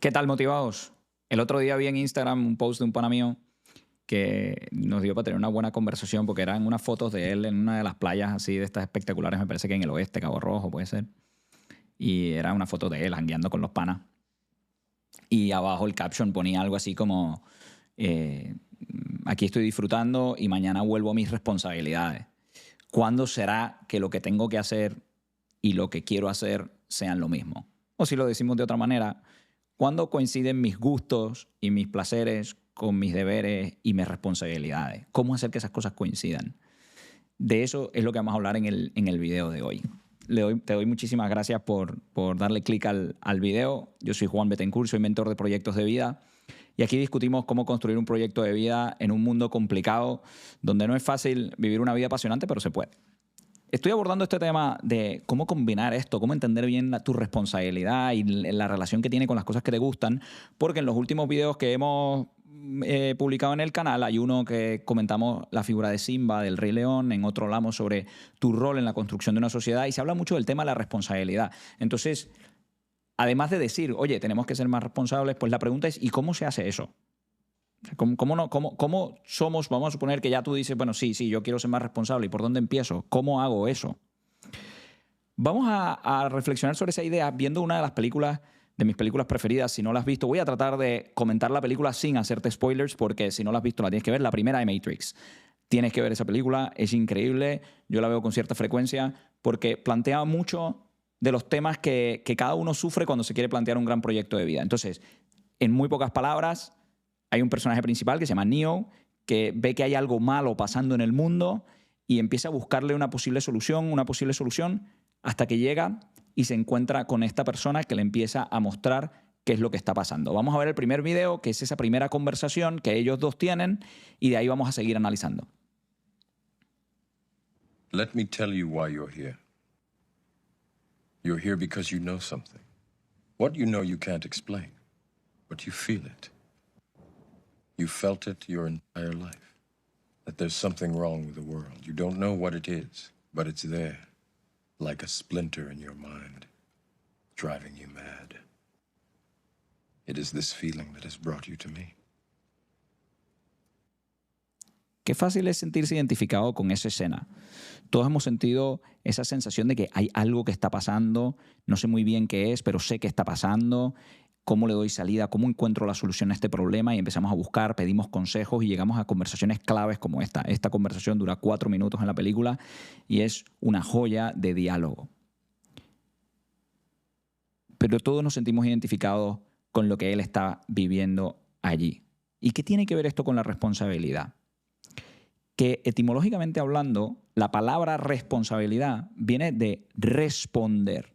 ¿Qué tal, motivados? El otro día vi en Instagram un post de un pana mío que nos dio para tener una buena conversación porque eran unas fotos de él en una de las playas así de estas espectaculares, me parece que en el oeste, Cabo Rojo puede ser. Y era una foto de él jangueando con los panas. Y abajo el caption ponía algo así como, eh, aquí estoy disfrutando y mañana vuelvo a mis responsabilidades. ¿Cuándo será que lo que tengo que hacer y lo que quiero hacer sean lo mismo? O si lo decimos de otra manera, ¿cuándo coinciden mis gustos y mis placeres con mis deberes y mis responsabilidades? ¿Cómo hacer que esas cosas coincidan? De eso es lo que vamos a hablar en el video de hoy. Te doy muchísimas gracias por darle clic al video. Yo soy Juan Betancourt, soy mentor de proyectos de vida. Y aquí discutimos cómo construir un proyecto de vida en un mundo complicado, donde no es fácil vivir una vida apasionante, pero se puede. Estoy abordando este tema de cómo combinar esto, cómo entender bien tu responsabilidad y la relación que tiene con las cosas que te gustan, porque en los últimos videos que hemos publicado en el canal hay uno que comentamos la figura de Simba, del Rey León, en otro hablamos sobre tu rol en la construcción de una sociedad y se habla mucho del tema de la responsabilidad. Entonces, además de decir, oye, tenemos que ser más responsables, pues la pregunta es, ¿y cómo se hace eso? ¿Cómo somos? Vamos a suponer que ya tú dices, bueno, sí, yo quiero ser más responsable. ¿Y por dónde empiezo? ¿Cómo hago eso? Vamos a reflexionar sobre esa idea viendo una de las películas, de mis películas preferidas. Si no la has visto, voy a tratar de comentar la película sin hacerte spoilers, porque si no la has visto, la tienes que ver. La primera de Matrix. Tienes que ver esa película, es increíble. Yo la veo con cierta frecuencia porque plantea mucho de los temas que cada uno sufre cuando se quiere plantear un gran proyecto de vida. Entonces, en muy pocas palabras, hay un personaje principal que se llama Neo, que ve que hay algo malo pasando en el mundo y empieza a buscarle una posible solución, hasta que llega y se encuentra con esta persona que le empieza a mostrar qué es lo que está pasando. Vamos a ver el primer video, que es esa primera conversación que ellos dos tienen, y de ahí vamos a seguir analizando. Let me tell you why you're here. You're here because you know something. What you know you can't explain, but you feel it. You felt it your entire life, that there's something wrong with the world. You don't know what it is, but it's there, like a splinter in your mind, driving you mad. It is this feeling that has brought you to me. Qué fácil es sentirse identificado con esa escena. Todos hemos sentido esa sensación de que hay algo que está pasando, no sé muy bien qué es, pero sé que está pasando, cómo le doy salida, cómo encuentro la solución a este problema y empezamos a buscar, pedimos consejos y llegamos a conversaciones claves como esta. Esta conversación dura 4 minutos en la película y es una joya de diálogo. Pero todos nos sentimos identificados con lo que él está viviendo allí. ¿Y qué tiene que ver esto con la responsabilidad? Que etimológicamente hablando, la palabra responsabilidad viene de responder.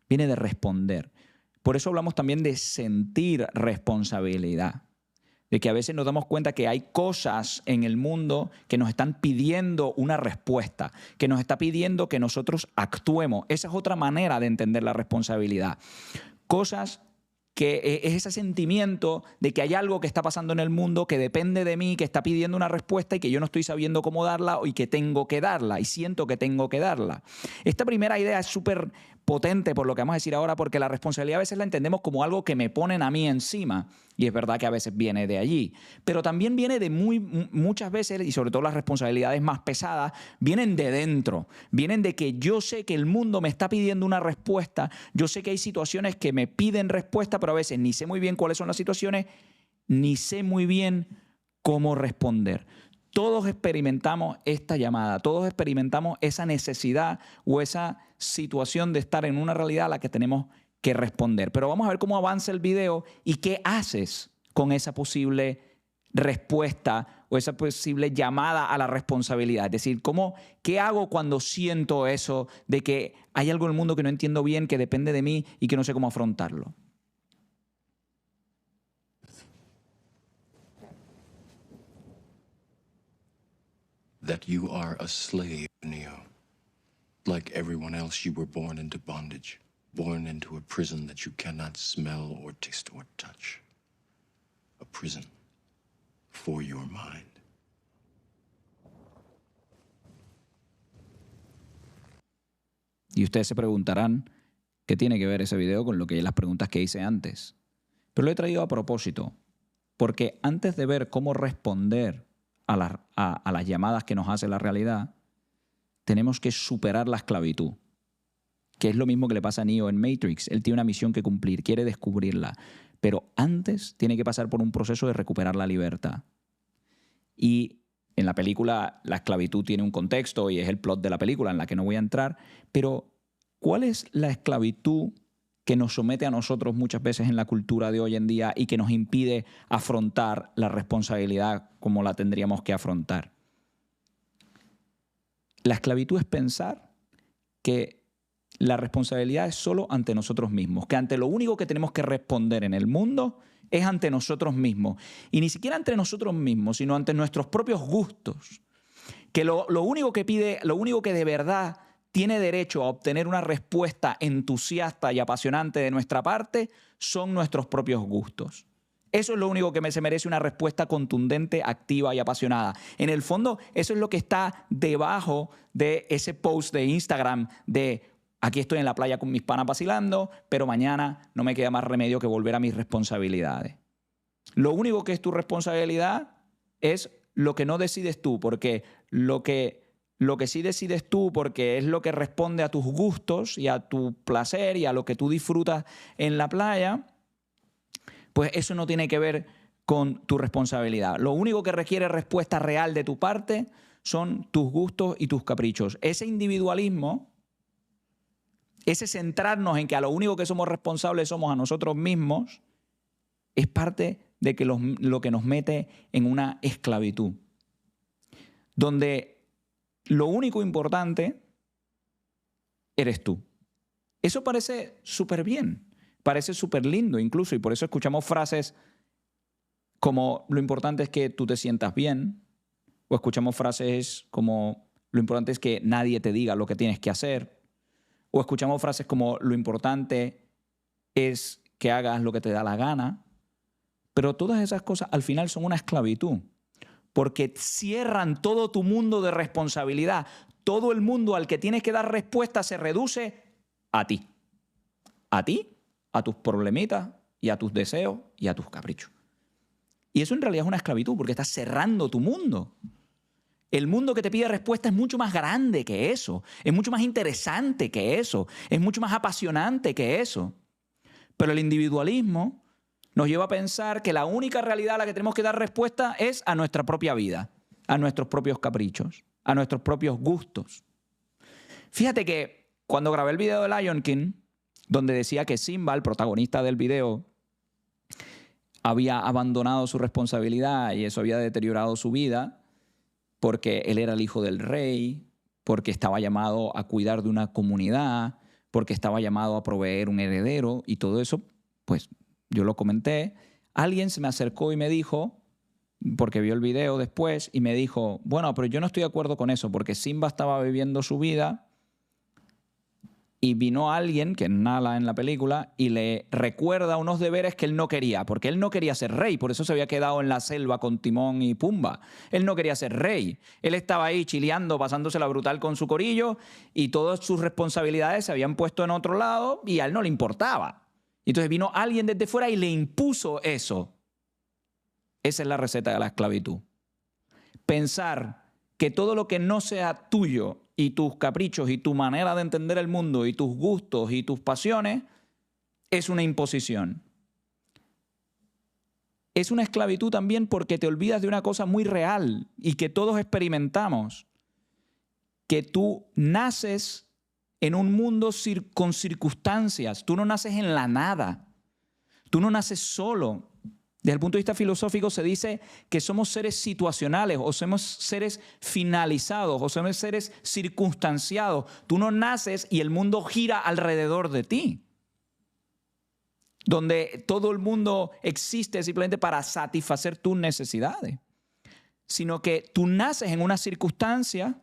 Viene de responder. Por eso hablamos también de sentir responsabilidad. De que a veces nos damos cuenta que hay cosas en el mundo que nos están pidiendo una respuesta, que nos está pidiendo que nosotros actuemos. Esa es otra manera de entender la responsabilidad. Cosas que es ese sentimiento de que hay algo que está pasando en el mundo que depende de mí, que está pidiendo una respuesta y que yo no estoy sabiendo cómo darla y que tengo que darla y siento que tengo que darla. Esta primera idea es súper potente por lo que vamos a decir ahora, porque la responsabilidad a veces la entendemos como algo que me ponen a mí encima y es verdad que a veces viene de allí, pero también viene de muchas veces, y sobre todo las responsabilidades más pesadas, vienen de dentro, vienen de que yo sé que el mundo me está pidiendo una respuesta, yo sé que hay situaciones que me piden respuesta, pero a veces ni sé muy bien cuáles son las situaciones, ni sé muy bien cómo responder. Todos experimentamos esta llamada, todos experimentamos esa necesidad o esa situación de estar en una realidad a la que tenemos que responder. Pero vamos a ver cómo avanza el video y qué haces con esa posible respuesta o esa posible llamada a la responsabilidad. Es decir, ¿qué hago cuando siento eso de que hay algo en el mundo que no entiendo bien, que depende de mí y que no sé cómo afrontarlo? That you are a slave, Neo. Like everyone else, you were born into bondage, born into a prison that you cannot smell or taste or touch. A prison for your mind. Y ustedes se preguntarán, ¿qué tiene que ver ese video con las preguntas que hice antes? Pero lo he traído a propósito, porque antes de ver cómo responder a las llamadas que nos hace la realidad, tenemos que superar la esclavitud, que es lo mismo que le pasa a Neo en Matrix. Él tiene una misión que cumplir, quiere descubrirla, pero antes tiene que pasar por un proceso de recuperar la libertad. Y en la película la esclavitud tiene un contexto y es el plot de la película en la que no voy a entrar, pero ¿cuál es la esclavitud que nos somete a nosotros muchas veces en la cultura de hoy en día y que nos impide afrontar la responsabilidad como la tendríamos que afrontar? La esclavitud es pensar que la responsabilidad es solo ante nosotros mismos, que ante lo único que tenemos que responder en el mundo es ante nosotros mismos. Y ni siquiera ante nosotros mismos, sino ante nuestros propios gustos. Que lo único que pide, lo único que de verdad tiene derecho a obtener una respuesta entusiasta y apasionante de nuestra parte son nuestros propios gustos. Eso es lo único que se merece una respuesta contundente, activa y apasionada. En el fondo, eso es lo que está debajo de ese post de Instagram de aquí estoy en la playa con mis panas vacilando, pero mañana no me queda más remedio que volver a mis responsabilidades. Lo único que es tu responsabilidad es lo que no decides tú, porque lo que sí decides tú, porque es lo que responde a tus gustos y a tu placer y a lo que tú disfrutas en la playa, pues eso no tiene que ver con tu responsabilidad. Lo único que requiere respuesta real de tu parte son tus gustos y tus caprichos. Ese individualismo, ese centrarnos en que a lo único que somos responsables somos a nosotros mismos, es parte de que lo que nos mete en una esclavitud, donde lo único importante eres tú. Eso parece súper bien, parece súper lindo incluso, y por eso escuchamos frases como lo importante es que tú te sientas bien, o escuchamos frases como lo importante es que nadie te diga lo que tienes que hacer, o escuchamos frases como lo importante es que hagas lo que te da la gana, pero todas esas cosas al final son una esclavitud, porque cierran todo tu mundo de responsabilidad. Todo el mundo al que tienes que dar respuesta se reduce a ti. A ti, a tus problemitas y a tus deseos y a tus caprichos. Y eso en realidad es una esclavitud porque estás cerrando tu mundo. El mundo que te pide respuesta es mucho más grande que eso. Es mucho más interesante que eso. Es mucho más apasionante que eso. Pero el individualismo nos lleva a pensar que la única realidad a la que tenemos que dar respuesta es a nuestra propia vida, a nuestros propios caprichos, a nuestros propios gustos. Fíjate que cuando grabé el video de Lion King, donde decía que Simba, el protagonista del video, había abandonado su responsabilidad y eso había deteriorado su vida porque él era el hijo del rey, porque estaba llamado a cuidar de una comunidad, porque estaba llamado a proveer un heredero y todo eso, pues yo lo comenté. Alguien se me acercó y me dijo, porque vio el video después, y me dijo, bueno, pero yo no estoy de acuerdo con eso, porque Simba estaba viviendo su vida y vino alguien, que es Nala en la película, y le recuerda unos deberes que él no quería, porque él no quería ser rey, por eso se había quedado en la selva con Timón y Pumba. Él no quería ser rey. Él estaba ahí chileando, pasándosela brutal con su corillo, y todas sus responsabilidades se habían puesto en otro lado, y a él no le importaba. Entonces vino alguien desde fuera y le impuso eso. Esa es la receta de la esclavitud. Pensar que todo lo que no sea tuyo y tus caprichos y tu manera de entender el mundo y tus gustos y tus pasiones es una imposición. Es una esclavitud también porque te olvidas de una cosa muy real y que todos experimentamos. Que tú naces en un mundo con circunstancias. Tú no naces en la nada. Tú no naces solo. Desde el punto de vista filosófico se dice que somos seres situacionales o somos seres finalizados o somos seres circunstanciados. Tú no naces y el mundo gira alrededor de ti. Donde todo el mundo existe simplemente para satisfacer tus necesidades. Sino que tú naces en una circunstancia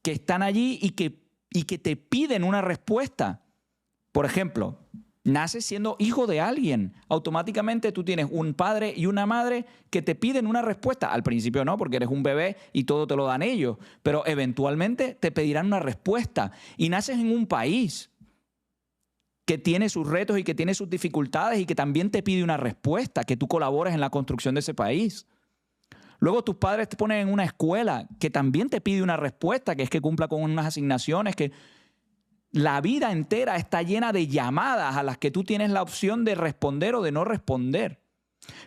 que están allí y que te piden una respuesta. Por ejemplo, naces siendo hijo de alguien. Automáticamente tú tienes un padre y una madre que te piden una respuesta. Al principio no, porque eres un bebé y todo te lo dan ellos. Pero eventualmente te pedirán una respuesta. Y naces en un país. que tiene sus retos y que tiene sus dificultades y que también te pide una respuesta, que tú colabores en la construcción de ese país. Luego tus padres te ponen en una escuela que también te pide una respuesta, que es que cumpla con unas asignaciones, que la vida entera está llena de llamadas a las que tú tienes la opción de responder o de no responder.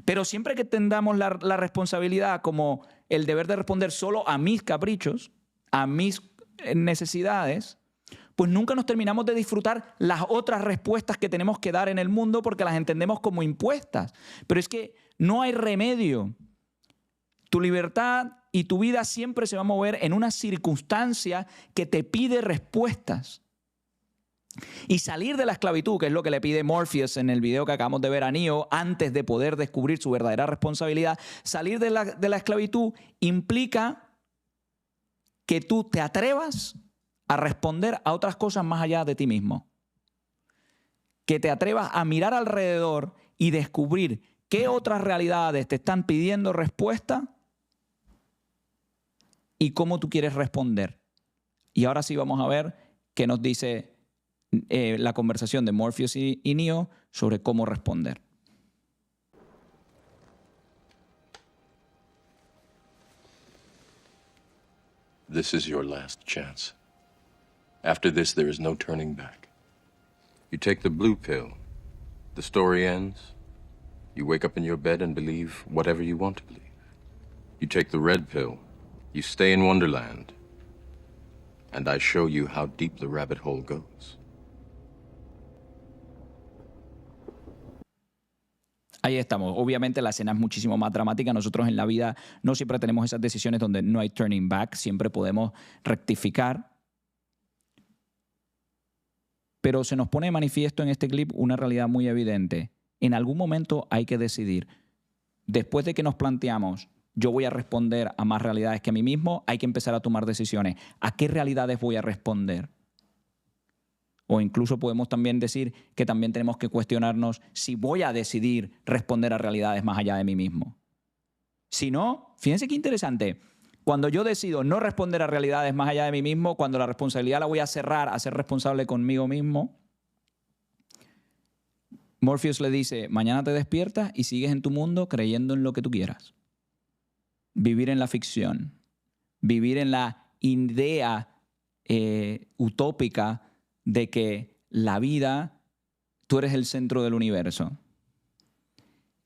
Pero siempre que tengamos la responsabilidad como el deber de responder solo a mis caprichos, a mis necesidades, pues nunca nos terminamos de disfrutar las otras respuestas que tenemos que dar en el mundo porque las entendemos como impuestas. Pero es que no hay remedio. Tu libertad y tu vida siempre se va a mover en una circunstancia que te pide respuestas. Y salir de la esclavitud, que es lo que le pide Morpheus en el video que acabamos de ver a Neo, antes de poder descubrir su verdadera responsabilidad, salir de la esclavitud implica que tú te atrevas a responder a otras cosas más allá de ti mismo. Que te atrevas a mirar alrededor y descubrir qué otras realidades te están pidiendo respuesta y cómo tú quieres responder. Y ahora sí vamos a ver qué nos dice la conversación de Morpheus y Neo sobre cómo responder. This is your last chance. After this, there is no turning back. You take the blue pill. The story ends. You wake up in your bed and believe whatever you want to believe. You take the red pill. You stay in Wonderland. And I show you how deep the rabbit hole goes. Ahí estamos. Obviamente la escena es muchísimo más dramática. Nosotros en la vida no siempre tenemos esas decisiones donde no hay turning back. Siempre podemos rectificar. Pero se nos pone de manifiesto en este clip una realidad muy evidente. En algún momento hay que decidir. Después de que nos planteamos, yo voy a responder a más realidades que a mí mismo, hay que empezar a tomar decisiones. ¿A qué realidades voy a responder? O incluso podemos también decir que también tenemos que cuestionarnos si voy a decidir responder a realidades más allá de mí mismo. Si no, fíjense qué interesante. Cuando yo decido no responder a realidades más allá de mí mismo, cuando la responsabilidad la voy a cerrar a ser responsable conmigo mismo, Morpheus le dice, mañana te despiertas y sigues en tu mundo creyendo en lo que tú quieras. Vivir en la ficción, vivir en la idea utópica de que la vida, tú eres el centro del universo.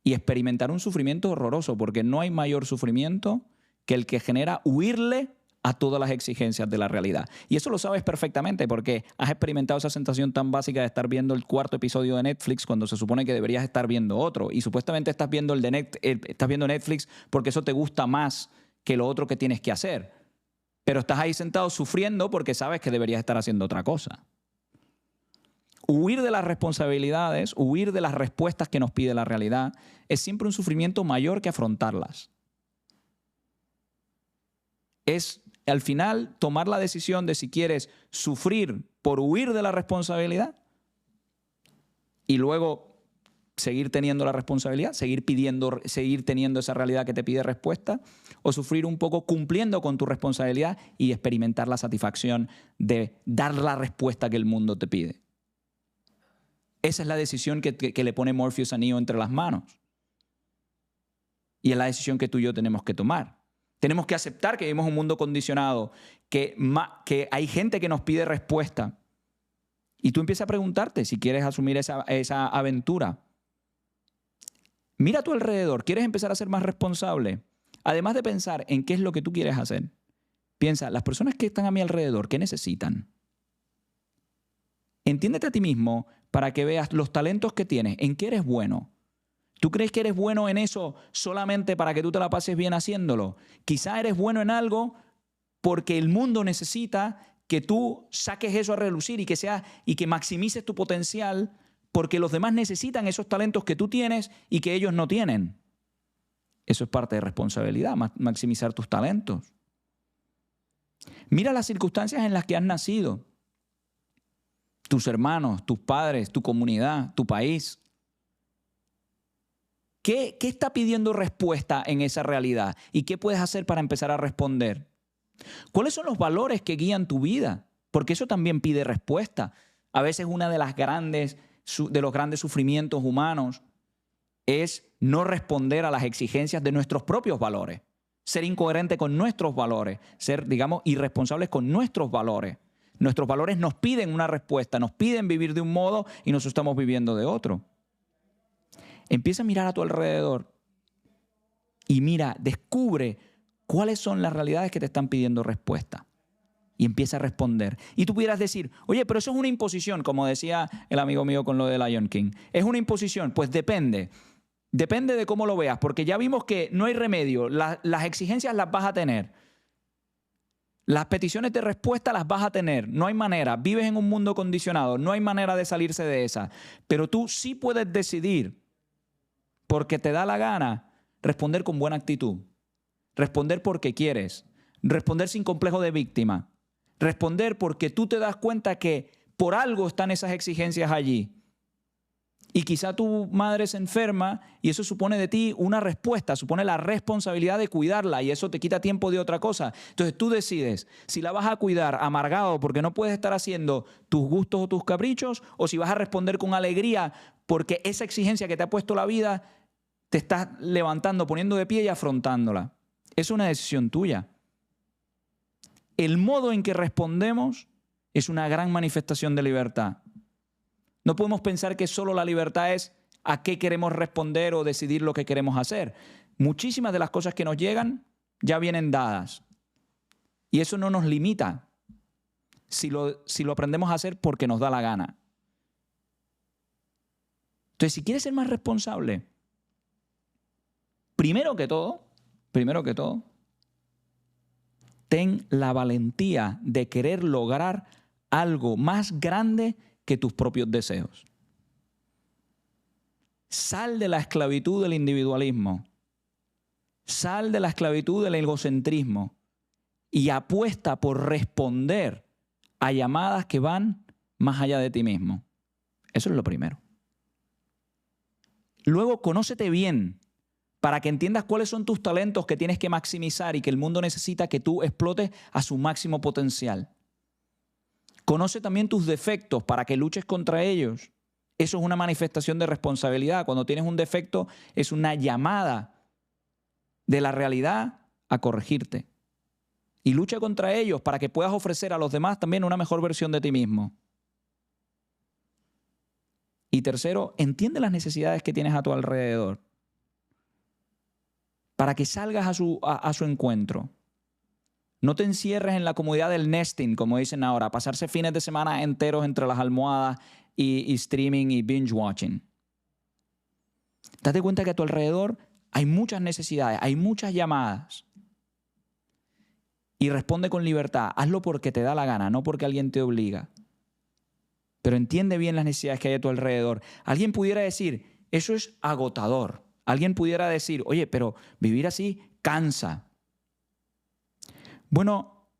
Y experimentar un sufrimiento horroroso, porque no hay mayor sufrimiento que el que genera huirle a todas las exigencias de la realidad. Y eso lo sabes perfectamente porque has experimentado esa sensación tan básica de estar viendo el 4º episodio de Netflix cuando se supone que deberías estar viendo otro. Y supuestamente estás viendo estás viendo Netflix porque eso te gusta más que lo otro que tienes que hacer. Pero estás ahí sentado sufriendo porque sabes que deberías estar haciendo otra cosa. Huir de las responsabilidades, huir de las respuestas que nos pide la realidad, es siempre un sufrimiento mayor que afrontarlas. Es, al final, tomar la decisión de si quieres sufrir por huir de la responsabilidad y luego seguir teniendo la responsabilidad, seguir teniendo esa realidad que te pide respuesta, o sufrir un poco cumpliendo con tu responsabilidad y experimentar la satisfacción de dar la respuesta que el mundo te pide. Esa es la decisión que le pone Morpheus a Neo entre las manos. Y es la decisión que tú y yo tenemos que tomar. Tenemos que aceptar que vivimos en un mundo condicionado, que hay gente que nos pide respuesta. Y tú empiezas a preguntarte si quieres asumir esa aventura. Mira a tu alrededor. ¿Quieres empezar a ser más responsable? Además de pensar en qué es lo que tú quieres hacer, piensa, las personas que están a mi alrededor, ¿qué necesitan? Entiéndete a ti mismo para que veas los talentos que tienes, en qué eres bueno. ¿Tú crees que eres bueno en eso solamente para que tú te la pases bien haciéndolo? Quizá eres bueno en algo porque el mundo necesita que tú saques eso a relucir y que maximices tu potencial porque los demás necesitan esos talentos que tú tienes y que ellos no tienen. Eso es parte de responsabilidad, maximizar tus talentos. Mira las circunstancias en las que has nacido. Tus hermanos, tus padres, tu comunidad, tu país. ¿Qué está pidiendo respuesta en esa realidad? ¿Y qué puedes hacer para empezar a responder? ¿Cuáles son los valores que guían tu vida? Porque eso también pide respuesta. A veces uno de los grandes sufrimientos humanos es no responder a las exigencias de nuestros propios valores, ser incoherente con nuestros valores, ser, digamos, irresponsables con nuestros valores. Nuestros valores nos piden una respuesta, nos piden vivir de un modo y nosotros estamos viviendo de otro. Empieza a mirar a tu alrededor y mira, descubre cuáles son las realidades que te están pidiendo respuesta. Y empieza a responder. Y tú pudieras decir, oye, pero eso es una imposición, como decía el amigo mío con lo de Lion King. ¿Es una imposición? Pues depende. Depende de cómo lo veas, porque ya vimos que no hay remedio. Las exigencias las vas a tener. Las peticiones de respuesta las vas a tener. No hay manera. Vives en un mundo condicionado. No hay manera de salirse de esa. Pero tú sí puedes decidir, porque te da la gana, responder con buena actitud. Responder porque quieres. Responder sin complejo de víctima. Responder porque tú te das cuenta que por algo están esas exigencias allí. Y quizá tu madre se enferma y eso supone de ti una respuesta, supone la responsabilidad de cuidarla y eso te quita tiempo de otra cosa. Entonces tú decides si la vas a cuidar amargado porque no puedes estar haciendo tus gustos o tus caprichos, o si vas a responder con alegría porque esa exigencia que te ha puesto la vida te estás levantando, poniendo de pie y afrontándola. Es una decisión tuya. El modo en que respondemos es una gran manifestación de libertad. No podemos pensar que solo la libertad es a qué queremos responder o decidir lo que queremos hacer. Muchísimas de las cosas que nos llegan ya vienen dadas. Y eso no nos limita si lo aprendemos a hacer porque nos da la gana. Entonces, si quieres ser más responsable, primero que todo, ten la valentía de querer lograr algo más grande que tus propios deseos. Sal de la esclavitud del individualismo. Sal de la esclavitud del egocentrismo y apuesta por responder a llamadas que van más allá de ti mismo. Eso es lo primero. Luego, conócete bien para que entiendas cuáles son tus talentos que tienes que maximizar y que el mundo necesita que tú explotes a su máximo potencial. Conoce también tus defectos para que luches contra ellos. Eso es una manifestación de responsabilidad. Cuando tienes un defecto, es una llamada de la realidad a corregirte. Y lucha contra ellos para que puedas ofrecer a los demás también una mejor versión de ti mismo. Y tercero, entiende las necesidades que tienes a tu alrededor para que salgas a su encuentro. No te encierres en la comodidad del nesting, como dicen ahora, pasarse fines de semana enteros entre las almohadas y streaming y binge watching. Date cuenta que a tu alrededor hay muchas necesidades, hay muchas llamadas. Y responde con libertad. Hazlo porque te da la gana, no porque alguien te obliga. Pero entiende bien las necesidades que hay a tu alrededor. Alguien pudiera decir, eso es agotador. Alguien pudiera decir, oye, pero vivir así cansa. Bueno,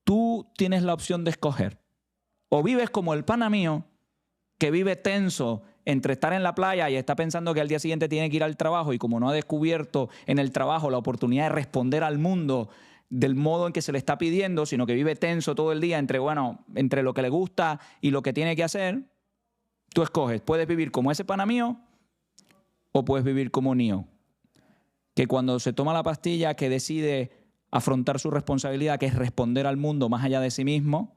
tú tienes la opción de escoger. O vives como el pana mío, que vive tenso entre estar en la playa y está pensando que al día siguiente tiene que ir al trabajo y como no ha descubierto en el trabajo la oportunidad de responder al mundo del modo en que se le está pidiendo, sino que vive tenso todo el día entre lo que le gusta y lo que tiene que hacer, tú escoges. Puedes vivir como ese pana mío o puedes vivir como Neo, que cuando se toma la pastilla, que decide afrontar su responsabilidad, que es responder al mundo más allá de sí mismo,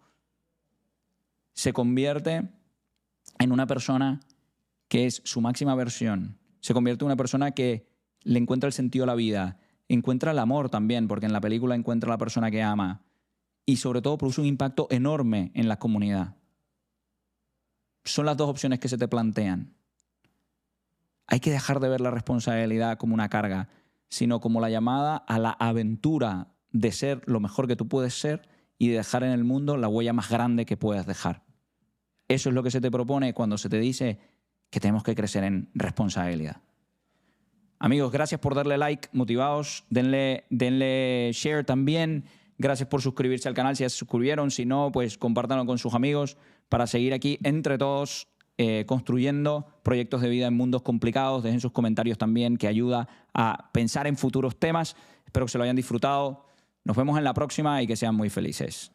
se convierte en una persona que es su máxima versión. Se convierte en una persona que le encuentra el sentido a la vida, encuentra el amor también, porque en la película encuentra a la persona que ama y sobre todo produce un impacto enorme en la comunidad. Son las dos opciones que se te plantean. Hay que dejar de ver la responsabilidad como una carga, sino como la llamada a la aventura de ser lo mejor que tú puedes ser y de dejar en el mundo la huella más grande que puedas dejar. Eso es lo que se te propone cuando se te dice que tenemos que crecer en responsabilidad. Amigos, gracias por darle like, motivados, denle share también. Gracias por suscribirse al canal si ya se suscribieron. Si no, pues compártanlo con sus amigos para seguir aquí entre todos construyendo proyectos de vida en mundos complicados. Dejen sus comentarios también, que ayuda a pensar en futuros temas. Espero que se lo hayan disfrutado. Nos vemos en la próxima y que sean muy felices.